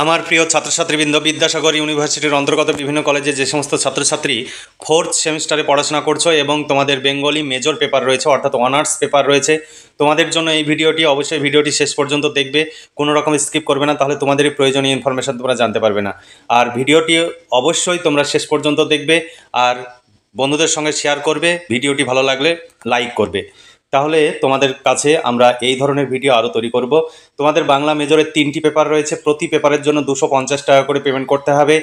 আমার প্রিয় ছাত্রছাত্রীবৃন্দ, বিদ্যাসাগর ইউনিভার্সিটির অন্তর্গত বিভিন্ন কলেজে যে সমস্ত ছাত্রছাত্রী ফোর্থ সেমিস্টারে পড়াশোনা করছো এবং তোমাদের বেঙ্গলি মেজর পেপার রয়েছে, অর্থাৎ অনার্স পেপার রয়েছে, তোমাদের জন্য এই ভিডিওটি অবশ্যই ভিডিওটি শেষ পর্যন্ত দেখবে, কোনো রকম স্কিপ করবে না, তাহলে তোমাদের এই প্রয়োজনীয় ইনফরমেশান তোমরা জানতে পারবে না। আর ভিডিওটি অবশ্যই তোমরা শেষ পর্যন্ত দেখবে আর বন্ধুদের সঙ্গে শেয়ার করবে, ভিডিওটি ভালো লাগলে লাইক করবে। তাহলে তোমাদের কাছে আমরা এই ধরনের ভিডিও আরও তৈরি করব। তোমাদের বাংলা মেজরের 3টি পেপার রয়েছে, প্রতি পেপারের জন্য 250 টাকা করে পেমেন্ট করতে হবে।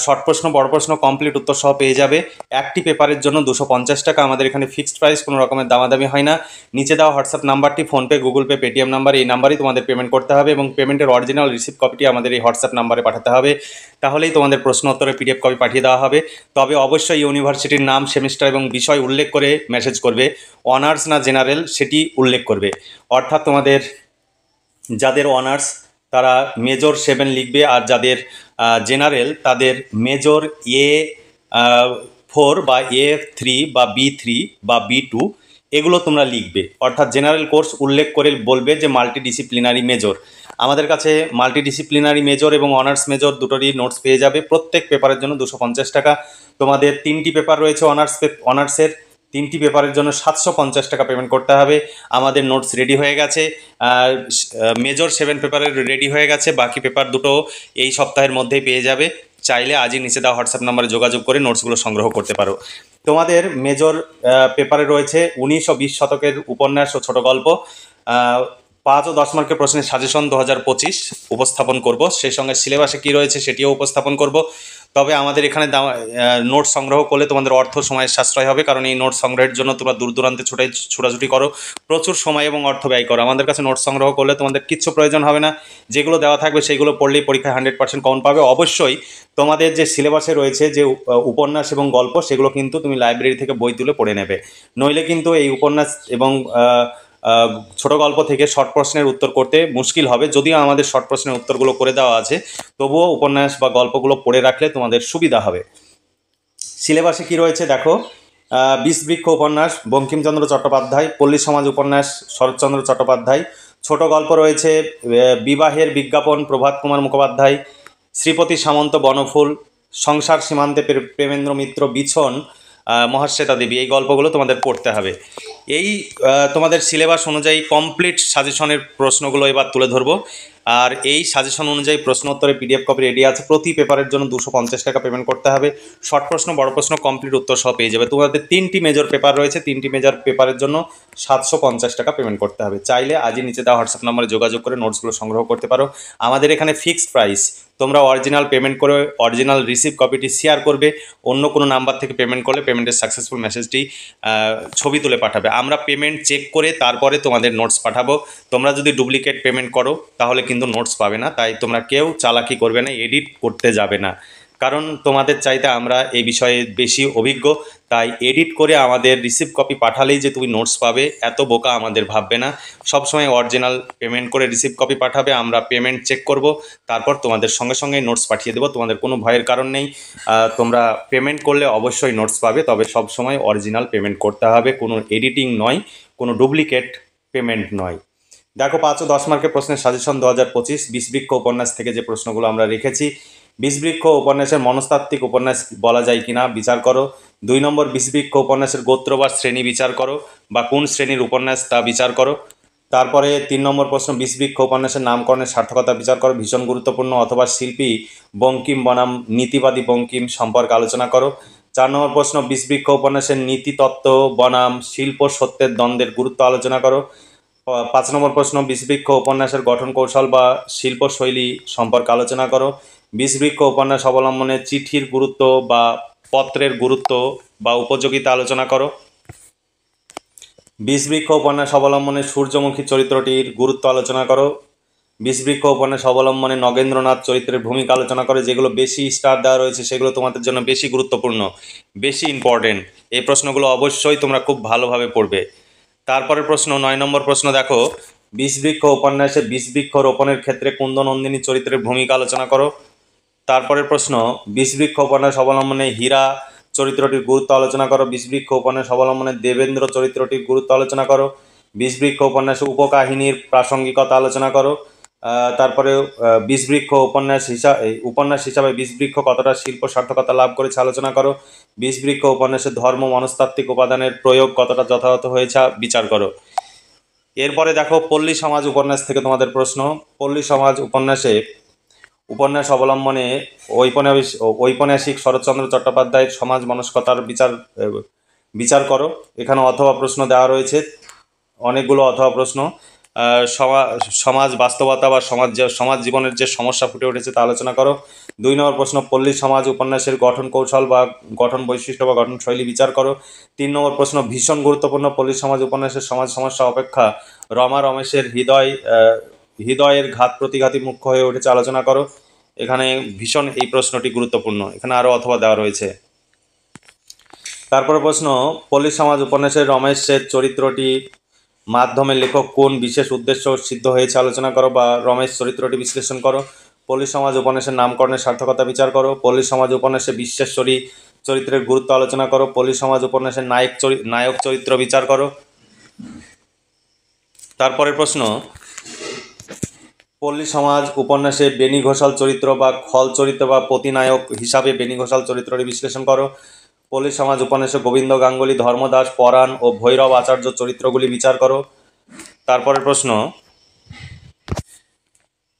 শর্ট প্রশ্ন, বড় প্রশ্ন, কমপ্লিট উত্তর সহ পেয়ে যাবে। একটি পেপারের জন্য 250 টাকা, আমাদের এখানে ফিক্সড প্রাইস, কোনো রকমের দামাদামি হয় না। নিচে দেওয়া হোয়াটসঅ্যাপ নাম্বারটি PhonePe, Google pay, Paytm number, এই নাম্বারেই তোমাদের পেমেন্ট করতে হবে এবং পেমেন্টের অরিজিনাল রিসিপ্ট কপিটি আমাদের এই হোয়াটসঅ্যাপ নাম্বারে পাঠাতে হবে। তাহলেই তোমাদের প্রশ্ন উত্তরের পিডিএফ কপি পাঠিয়ে দেওয়া হবে। তবে অবশ্যই ইউনিভার্সিটির নাম, সেমিস্টার এবং বিষয় উল্লেখ করে মেসেজ করবে। অনার্স না জেনারেল সেটি উল্লেখ করবে। অর্থাৎ তোমাদের যাদের অনার্স তারা মেজর 7 লিখবে, আর যাদের জেনারেল তাদের মেজর A4 বা A3 বা B3 বা B2 এগুলো তোমরা লিখবে। অর্থাৎ জেনারেল কোর্স উল্লেখ করে বলবে যে মাল্টিডিসিপ্লিনারি মেজর। আমাদের কাছে মাল্টিডিসিপ্লিনারি মেজর এবং অনার্স মেজর দুটোরই নোটস পেয়ে যাবে। প্রত্যেক পেপারের জন্য 250 টাকা। তোমাদের 3টি পেপার রয়েছে অনার্সের 3টি পেপারের জন্য 750 টাকা পেমেন্ট করতে হবে। আমাদের নোটস রেডি হয়ে গেছে, মেজর 7 পেপারের রেডি হয়ে গেছে, বাকি পেপার দুটো এই সপ্তাহের মধ্যেই পেয়ে যাবে। চাইলে আজই নিচে দেওয়া হোয়াটসঅ্যাপ নাম্বারে যোগাযোগ করে নোটসগুলো সংগ্রহ করতে পারো। তোমাদের মেজর পেপারে রয়েছে 19 ও 20 শতকের উপন্যাস ও ছোট গল্প। 5 ও 10 মার্কের প্রশ্নের সাজেশন 2025 উপস্থাপন করব, সেই সঙ্গে সিলেবাসে কী রয়েছে সেটিও উপস্থাপন করব। তবে আমাদের এখানে নোট সংগ্রহ করলে তোমাদের অর্থ সময়ের সাশ্রয় হবে, কারণ এই নোট সংগ্রহের জন্য তোমরা দূর দূরান্তে ছোটাছুটি করো, প্রচুর সময় এবং অর্থ ব্যয় করো। আমাদের কাছে নোট সংগ্রহ করলে তোমাদের কিচ্ছু প্রয়োজন হবে না, যেগুলো দেওয়া থাকবে সেইগুলো পড়লেই পরীক্ষায় 100% কমন পাবে। অবশ্যই তোমাদের যে সিলেবাসে রয়েছে যে উপন্যাস এবং গল্প, সেগুলো কিন্তু তুমি লাইব্রেরি থেকে বই তুলে পড়ে নেবে, নইলে কিন্তু এই উপন্যাস এবং ছোট গল্প থেকে শর্ট প্রশ্নের উত্তর করতে মুশকিল হবে। যদিও আমাদের শর্ট প্রশ্নের উত্তরগুলো করে দেওয়া আছে, তবুও উপন্যাস বা গল্পগুলো পড়ে রাখলে তোমাদের সুবিধা হবে। সিলেবাসে কি রয়েছে দেখো, বিষবৃক্ষ উপন্যাস বঙ্কিমচন্দ্র চট্টোপাধ্যায়, পল্লী সমাজ উপন্যাস শরৎচন্দ্র চট্টোপাধ্যায়, ছোট গল্প রয়েছে বিবাহের বিজ্ঞাপন প্রভাত কুমার মুখোপাধ্যায়, শ্রীপতি সামন্ত বনফুল, সংসার সীমান্তে প্রেমেন্দ্র মিত্র, বিছন মহাশ্বেতা দেবী। এই গল্পগুলো তোমাদের পড়তে হবে। এই তোমাদের সিলেবাস অনুযায়ী কমপ্লিট সাজেশনের প্রশ্নগুলো এবার তুলে ধরবো, আর এই সাজেশন অনুযায়ী প্রশ্ন উত্তরে পিডিএফ কপি রেডি আছে। প্রতি পেপারের জন্য 250 টাকা পেমেন্ট করতে হবে। শর্ট প্রশ্ন, বড় প্রশ্ন, কমপ্লিট উত্তর সহ পেয়ে যাবে। তোমাদের 3টি মেজর পেপার রয়েছে, 3টি মেজর পেপারের জন্য 750 টাকা পেমেন্ট করতে হবে। চাইলে আজই নিচে দেওয়া হোয়াটসঅ্যাপ নম্বরে যোগাযোগ করে নোটসগুলো সংগ্রহ করতে পারো। আমাদের এখানে ফিক্সড প্রাইস, তোমরা অরিজিনাল পেমেন্ট করে অরিজিনাল রিসিপ্ট কপিটি শেয়ার করবে। অন্য কোনো নাম্বার থেকে পেমেন্ট করলে পেমেন্টের সাকসেসফুল মেসেজটি ছবি তুলে পাঠাবে। আমরা পেমেন্ট চেক করে তারপরে তোমাদের নোটস পাঠাবো। তোমরা যদি ডুপ্লিকেট পেমেন্ট করো তাহলে কিন্তু নোটস পাবে না। তাই তোমরা কেউ চালাকি করবে না, এডিট করতে যাবে না, কারণ তোমাদের চাইতে আমরা এই বিষয়ে বেশি অভিজ্ঞ। তাই এডিট করে আমাদের রিসিপ্ট কপি পাঠালেই যে তুমি নোটস পাবে, এত বোকা আমাদের ভাববে না। সবসময় অরিজিনাল পেমেন্ট করে রিসিপ্ট কপি পাঠাবে, আমরা পেমেন্ট চেক করব, তারপর তোমাদের সঙ্গে সঙ্গে নোটস পাঠিয়ে দেবো। তোমাদের কোনো ভয়ের কারণ নেই, তোমরা পেমেন্ট করলে অবশ্যই নোটস পাবে, তবে সবসময় অরিজিনাল পেমেন্ট করতে হবে, কোনো এডিটিং নয়, কোনো ডুপ্লিকেট পেমেন্ট নয়। দেখো 5 ও 10 মার্কের প্রশ্নের সাজেশন 2025 বিষবৃক্ষ উপন্যাস থেকে যে প্রশ্নগুলো আমরা রেখেছি। বিষবৃক্ষ উপন্যাসের মনস্তাত্ত্বিক উপন্যাস বলা যায় কিনা বিচার করো। 2 নম্বর, বিষবৃক্ষ উপন্যাসের গোত্র বা শ্রেণী বিচার করো, বা কোন শ্রেণীর উপন্যাস তা বিচার করো। তারপরে 3 নম্বর প্রশ্ন, বিষবৃক্ষ উপন্যাসের নামকরণের সার্থকতা বিচার করো, ভীষণ গুরুত্বপূর্ণ। অথবা শিল্পী বঙ্কিম বনাম নীতিবাদী বঙ্কিম সম্পর্কে আলোচনা করো। 4 নম্বর প্রশ্ন, বিষবৃক্ষ উপন্যাসের নীতিতত্ত্ব বনাম শিল্প সত্যের দ্বন্দ্বের গুরুত্ব আলোচনা করো। 5 নম্বর প্রশ্ন, বিষবৃক্ষ উপন্যাসের গঠন কৌশল বা শিল্পশৈলী সম্পর্কে আলোচনা করো। বিষবৃক্ষ উপন্যাস অবলম্বনে চিঠির গুরুত্ব বা পত্রের গুরুত্ব বা উপযোগিতা আলোচনা করো। বিষবৃক্ষ উপন্যাস অবলম্বনে সূর্যমুখী চরিত্রটির গুরুত্ব আলোচনা করো। বিষবৃক্ষ উপন্যাস অবলম্বনে নগেন্দ্রনাথ চরিত্রের ভূমিকা আলোচনা করে। যেগুলো বেশি স্টার দেওয়া রয়েছে সেগুলো তোমাদের জন্য বেশি গুরুত্বপূর্ণ, বেশি ইম্পর্টেন্ট। এই প্রশ্নগুলো অবশ্যই তোমরা খুব ভালোভাবে পড়বে। তারপরের প্রশ্ন 9 নম্বর প্রশ্ন দেখো, বিষবৃক্ষ উপন্যাসে বিষবৃক্ষ রোপণের ক্ষেত্রে কুন্দনন্দিনী চরিত্রের ভূমিকা আলোচনা করো। তারপরের প্রশ্ন, বিষবৃক্ষ উপন্যাস অবলম্বনে হীরা চরিত্রটির গুরুত্ব আলোচনা করো। বিষবৃক্ষ উপন্যাস অবলম্বনে দেবেন্দ্র চরিত্রটির গুরুত্ব আলোচনা করো। বিষবৃক্ষ উপন্যাসে উপকাহিনীর প্রাসঙ্গিকতা আলোচনা করো। তারপরে বিষবৃক্ষ উপন্যাস হিসাবে বিষবৃক্ষ কতটা শিল্প সার্থকতা লাভ করেছে আলোচনা করো। বিষবৃক্ষ উপন্যাসের ধর্ম মনস্তাত্ত্বিক উপাদানের প্রয়োগ কতটা যথাযথ হয়েছে বিচার করো। এরপরে দেখো পল্লী সমাজ উপন্যাস থেকে তোমাদের প্রশ্ন। পল্লী সমাজ উপন্যাস অবলম্বনে ঔপন্যাসিক শরৎচন্দ্র চট্টোপাধ্যায়ের সমাজ মনস্কতার বিচার করো। এখানে অথবা প্রশ্ন দেওয়া রয়েছে, অনেকগুলো অথবা প্রশ্ন। সমাজ বাস্তবতা বা সমাজ জীবনের যে সমস্যা ফুটে উঠেছে তা আলোচনা করো। 2 নম্বর প্রশ্ন, পল্লী সমাজ উপন্যাসের গঠন কৌশল বা গঠন বৈশিষ্ট্য বা গঠন শৈলী বিচার করো। 3 নম্বর প্রশ্ন, ভীষণ গুরুত্বপূর্ণ পল্লী সমাজ উপন্যাসের সমাজ সমস্যা অপেক্ষা রমেশের হৃদয়ের ঘাত প্রতিঘাতী মুখ্য হয়ে উঠেছে আলোচনা করো। এখানে ভীষণ এই প্রশ্নটি গুরুত্বপূর্ণ, এখানে আরও অথবা দেওয়া রয়েছে। তারপরে প্রশ্ন, পল্লী সমাজ উপন্যাসের রমেশের চরিত্রটি মাধ্যমে লেখক কোন বিশেষ উদ্দেশ্য সিদ্ধ হয়েছে আলোচনা করো বা রমেশ চরিত্রটি বিশ্লেষণ করো। পল্লী সমাজ উপন্যাসের নামকরণের সার্থকতা বিচার করো। পল্লী সমাজ উপন্যাসে বিশ্বেশ্বরী চরিত্রের গুরুত্ব আলোচনা করো। পল্লী সমাজ উপন্যাসের নায়ক চরিত্র বিচার করো। তারপরের প্রশ্ন, পল্লী সমাজ উপন্যাসে বেণী ঘোষাল চরিত্র বা খল চরিত্র বা প্রতিনায়ক হিসাবে বেণী ঘোষাল চরিত্রটি বিশ্লেষণ করো। পল্লী সমাজ উপন্যাসে গোবিন্দ গাঙ্গুলি, ধর্মদাস, পরাণ ও ভৈরব আচার্য চরিত্রগুলি বিচার করো। তারপরের প্রশ্ন,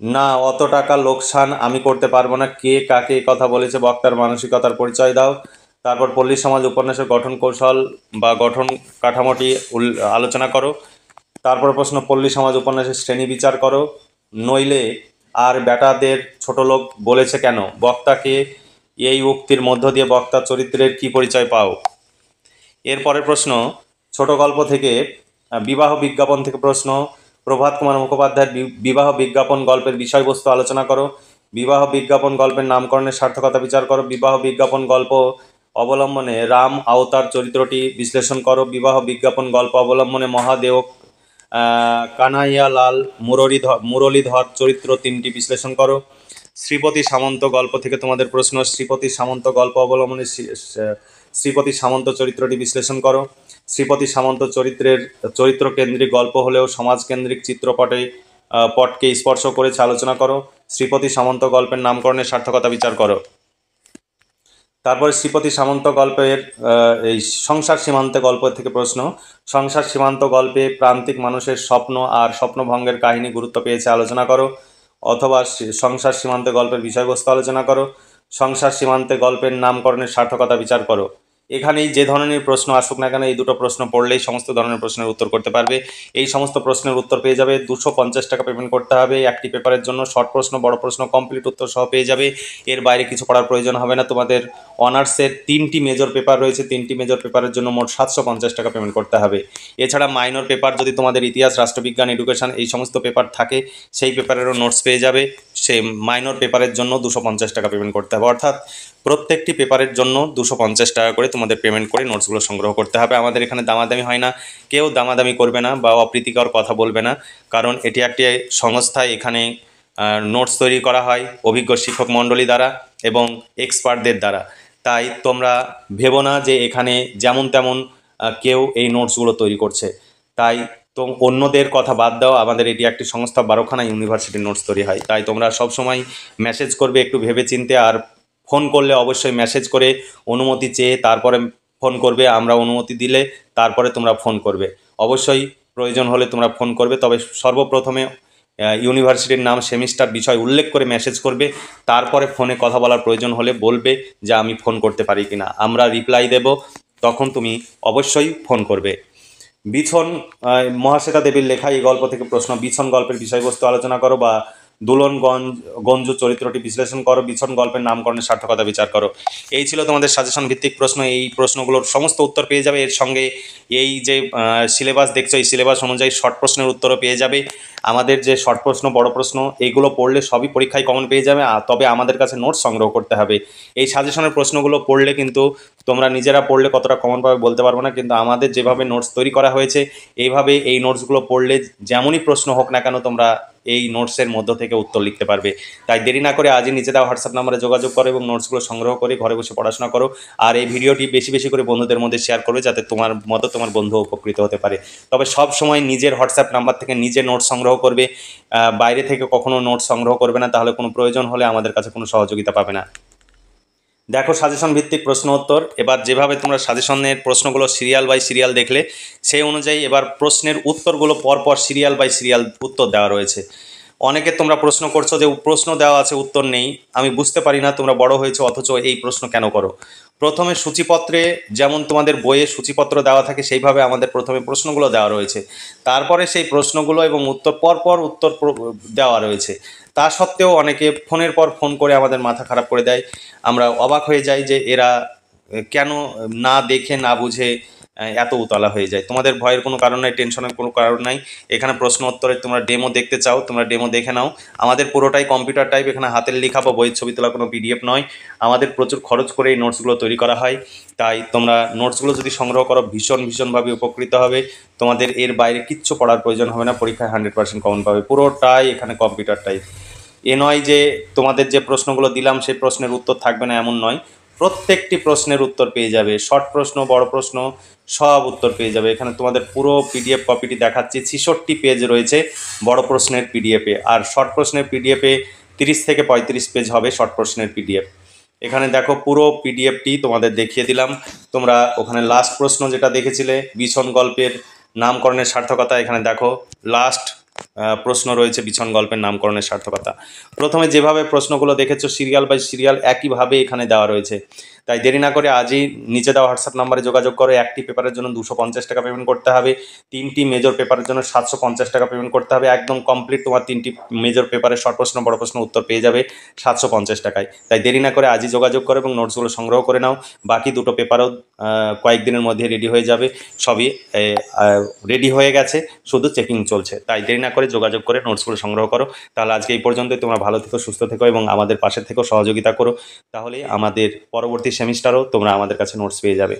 না অত টাকা লোকসান আমি করতে পারবো না, কে কাকে কথা বলেছে বক্তার মানসিকতার পরিচয় দাও। তারপর পল্লী সমাজ উপন্যাসের গঠন কৌশল বা গঠন কাঠামোটি আলোচনা করো। তারপর প্রশ্ন, পল্লী সমাজ উপন্যাসের শ্রেণী বিচার করো। নইলে আর বেটাদের ছোট লোক বলেছে কেন, বক্তাকে এই উক্তির মধ্য দিয়ে বক্তার চরিত্রের কি পরিচয় পাও। এরপরের প্রশ্ন, ছোট গল্প থেকে বিবাহ বিজ্ঞাপন থেকে প্রশ্ন। প্রভাত কুমার মুখোপাধ্যায়ের বিবাহ বিজ্ঞাপন গল্পের বিষয়বস্তু আলোচনা করো। বিবাহ বিজ্ঞাপন গল্পের নামকরণের সার্থকতা বিচার করো। বিবাহ বিজ্ঞাপন গল্প অবলম্বনে রাম আওতার চরিত্রটি বিশ্লেষণ করো। বিবাহ বিজ্ঞাপন গল্প অবলম্বনে মহাদেব, কানাইয়ালাল, মুরলীধর চরিত্র 3টি বিশ্লেষণ করো। শ্রীপতি সামন্ত গল্প থেকে তোমাদের প্রশ্ন। শ্রীপতি সামন্ত গল্প অবলম্বনে শ্রীপতি সামন্ত চরিত্রটি বিশ্লেষণ করো। শ্রীপতি সামন্ত চরিত্র কেন্দ্রিক গল্প হলেও সমাজকেন্দ্রিক পটকে স্পর্শ করেছে আলোচনা করো। শ্রীপতি সামন্ত গল্পের নামকরণের সার্থকতা বিচার করো। তারপরে শ্রীপতি সামন্ত গল্পের এই সংসার সীমান্ত গল্প থেকে প্রশ্ন। সংসার সীমান্ত গল্পে প্রান্তিক মানুষের স্বপ্ন আর স্বপ্নভঙ্গের কাহিনী গুরুত্ব পেয়েছে আলোচনা করো। অথবা সংসার সীমান্তে গল্পের বিষয়বস্তু আলোচনা করো। সংসার সীমান্তে গল্পের নামকরণের সার্থকতা বিচার করো। এখানেই যে ধরনের প্রশ্ন আসুক না কেন, এই দুটো প্রশ্ন পড়লেই সমস্ত ধরনের প্রশ্নের উত্তর করতে পারবে। এই সমস্ত প্রশ্নের উত্তর পেয়ে যাবে। 250 টাকা পেমেন্ট করতে হবে একটি পেপারের জন্য। শর্ট প্রশ্ন, বড় প্রশ্ন, কমপ্লিট উত্তর সহ পেয়ে যাবে। এর বাইরে কিছু পড়ার প্রয়োজন হবে না। তোমাদের অনার্সের 3টি মেজর পেপার রয়েছে, 3টি মেজর পেপারের জন্য মোট 750 টাকা পেমেন্ট করতে হবে। এছাড়া মাইনর পেপার যদি তোমাদের ইতিহাস, রাষ্ট্রবিজ্ঞান, এডুকেশন এই সমস্ত পেপার থাকে, সেই পেপারেরও নোটস পেয়ে যাবে। সেই মাইনর পেপারের জন্য 250 টাকা পেমেন্ট করতে হবে। অর্থাৎ প্রত্যেকটি পেপারের জন্য 250 টাকা করে তোমাদের পেমেন্ট করে নোটসগুলো সংগ্রহ করতে হবে। আমাদের এখানে দামাদামি হয় না, কেউ দামাদামি করবে না বা অপ্রীতিকর কথা বলবে না, কারণ এটি একটি সংস্থা। এখানে নোটস তৈরি করা হয় অভিজ্ঞ শিক্ষক মণ্ডলী দ্বারা এবং এক্সপার্টদের দ্বারা। তাই তোমরা ভেবো না যে এখানে যেমন তেমন কেউ এই নোটসগুলো তৈরি করছে। তাই তো অন্যদের কথা বাদ দাও, আমাদের এটি একটি সংস্থা, 12খানা ইউনিভার্সিটির নোটস তৈরি হয়। তাই তোমরা সবসময় মেসেজ করবে একটু ভেবে চিনতে, আর ফোন করলে অবশ্যই মেসেজ করে অনুমতি চেয়ে তারপরে ফোন করবে। আমরা অনুমতি দিলে তারপরে তোমরা ফোন করবে। অবশ্যই প্রয়োজন হলে তোমরা ফোন করবে, তবে সর্বপ্রথমে ইউনিভার্সিটির নাম, সেমিস্টার, বিষয় উল্লেখ করে মেসেজ করবে। তারপরে ফোনে কথা বলার প্রয়োজন হলে বলবে যে আমি ফোন করতে পারি কিনা, আমরা রিপ্লাই দেব, তখন তুমি অবশ্যই ফোন করবে। বিছন মহাশ্বেতা দেবীর লেখা এই গল্প থেকে প্রশ্ন। বিছন গল্পের বিষয়বস্তু আলোচনা করো বা গঞ্জু চরিত্রটি বিশ্লেষণ করো। বিছন গল্পের নামকরণের সার্থকতা বিচার করো। এই ছিল তোমাদের সাজেশন ভিত্তিক প্রশ্ন। এই প্রশ্নগুলোর সমস্ত উত্তর পেয়ে যাবে। এর সঙ্গে এই যে সিলেবাস দেখছো, এই সিলেবাস অনুযায়ী শর্ট প্রশ্নের উত্তরও পেয়ে যাবে। আমাদের যে শর্ট প্রশ্ন, বড় প্রশ্ন, এইগুলো পড়লে সবই পরীক্ষায় কমন পেয়ে যাবে। তবে আমাদের কাছে নোটস সংগ্রহ করতে হবে। এই সাজেশনের প্রশ্নগুলো পড়লে কিন্তু তোমরা নিজেরা পড়লে কতটা কমন পাবে বলতে পারবো না, কিন্তু আমাদের যেভাবে নোটস তৈরি করা হয়েছে এইভাবে এই নোটসগুলো পড়লে যেমনই প্রশ্ন হোক না কেন তোমরা এই নোটসের মধ্য থেকে উত্তর লিখতে পারবে। তাই দেরি না করে আজই নিচে দেওয়া হোয়াটসঅ্যাপ নাম্বারে যোগাযোগ করো এবং নোটসগুলো সংগ্রহ করে ঘরে বসে পড়াশোনা করো। আর এই ভিডিওটি বেশি বেশি করে বন্ধুদের মধ্যে শেয়ার করবে, যাতে তোমার মতো তোমার বন্ধু উপকৃত হতে পারে। তবে সব সময় নিজের হোয়াটসঅ্যাপ নাম্বার থেকে নিজে নোট সংগ্রহ করবে, বাইরে থেকে কখনো নোট সংগ্রহ করবে না, তাহলে কোনো প্রয়োজন হলে আমাদের কাছে কোনো সহযোগিতা পাবে না। দেখো সাজেশন ভিত্তিক প্রশ্ন উত্তর। এবার যেভাবে তোমরা সাজেশনের প্রশ্নগুলো সিরিয়াল বাই সিরিয়াল দেখলে, সেই অনুযায়ী এবার প্রশ্নের উত্তরগুলো পরপর সিরিয়াল বাই সিরিয়াল উত্তর দেওয়া রয়েছে। অনেকে তোমরা প্রশ্ন করছো যে প্রশ্ন দেওয়া আছে উত্তর নেই। আমি বুঝতে পারি না তোমরা বড় হয়েছো অথচ এই প্রশ্ন কেন করো। প্রথমে সূচিপত্রে যেমন তোমাদের বইয়ে সূচিপত্র দেওয়া থাকে সেইভাবে আমাদের প্রথমে প্রশ্নগুলো দেওয়া রয়েছে, তারপরে সেই প্রশ্নগুলো এবং উত্তর পরপর উত্তর দেওয়া রয়েছে। তা সত্ত্বেও অনেকে ফোনের পর ফোন করে আমাদের মাথা খারাপ করে দেয়। আমরা অবাক হয়ে যাই যে এরা কেন না দেখে না বুঝে এত উতলা হয়ে যায়। তোমাদের ভয়ের কোনো কারণ নাই, টেনশনের কোনো কারণ নাই। এখানে প্রশ্ন উত্তরে তোমরা ডেমো দেখতে চাও, তোমরা ডেমো দেখে নাও। আমাদের পুরোটাই কম্পিউটার টাইপ, এখানে হাতের লেখা বা বইয়ের ছবি তোলা কোনো পিডিএফ নয়। আমাদের প্রচুর খরচ করে এই নোটসগুলো তৈরি করা হয়। তাই তোমরা নোটসগুলো যদি সংগ্রহ করো ভীষণভাবে উপকৃত হবে। তোমাদের এর বাইরে কিচ্ছু পড়ার প্রয়োজন হবে না, পরীক্ষায় 100% কমন পাবে। পুরোটাই এখানে কম্পিউটার টাইপ। এ নয় যে তোমাদের যে প্রশ্নগুলো দিলাম সেই প্রশ্নের উত্তর থাকবে না, এমন নয়। প্রত্যেকটি প্রশ্নের উত্তর পেয়ে যাবে, শর্ট প্রশ্ন বড় প্রশ্ন সব উত্তর পেয়ে যাবে। এখানে তোমাদের পুরো পিডিএফ কপিটি দেখাচ্ছি। 66 পেজ রয়েছে বড় প্রশ্নের পিডিএফে, আর শর্ট প্রশ্নের পিডিএফে 30 থেকে 35 পেজ হবে শর্ট প্রশ্নের পিডিএফ। এখানে দেখো পুরো পিডিএফটি তোমাদের দেখিয়ে দিলাম। তোমরা ওখানে লাস্ট প্রশ্ন যেটা দেখেছিলে বিছন গল্পের নামকরণের সার্থকতা, এখানে দেখো লাস্ট প্রশ্ন রয়েছে বিছন গল্পের নামকরণের সার্থকতা। প্রথমে যেভাবে প্রশ্নগুলো দেখেছো সিরিয়াল বাই সিরিয়াল একইভাবে এখানে দেওয়া রয়েছে। তাই দেরি না করে আজই নিচে দেওয়া হোয়াটসঅ্যাপ নাম্বারে যোগাযোগ করো। একটি পেপারের জন্য 250 টাকা পেমেন্ট করতে হবে, 3টি মেজর পেপারের জন্য 750 টাকা পেমেন্ট করতে হবে। একদম কমপ্লিট তোমার 3টি মেজর পেপারের শর্ট প্রশ্ন বড় প্রশ্ন উত্তর পেয়ে যাবে 750 টাকায়। তাই দেরি না করে আজই যোগাযোগ করো এবং নোটসগুলো সংগ্রহ করে নাও। বাকি দুটো পেপারও কয়েকদিনের মধ্যে রেডি হয়ে যাবে, সবই রেডি হয়ে গেছে, শুধু চেকিং চলছে। তাই দেরি না করে যোগাযোগ করে নোটসগুলো সংগ্রহ করো। তাহলে আজকে এই পর্যন্তই। তোমরা ভালো থেকো, সুস্থ থেকো এবং আমাদের পাশে থেকো, সহযোগিতা করো। তাহলে আমাদের পরবর্তী সেমিস্টারও তোমরা আমাদের কাছে নোটস পেয়ে যাবে।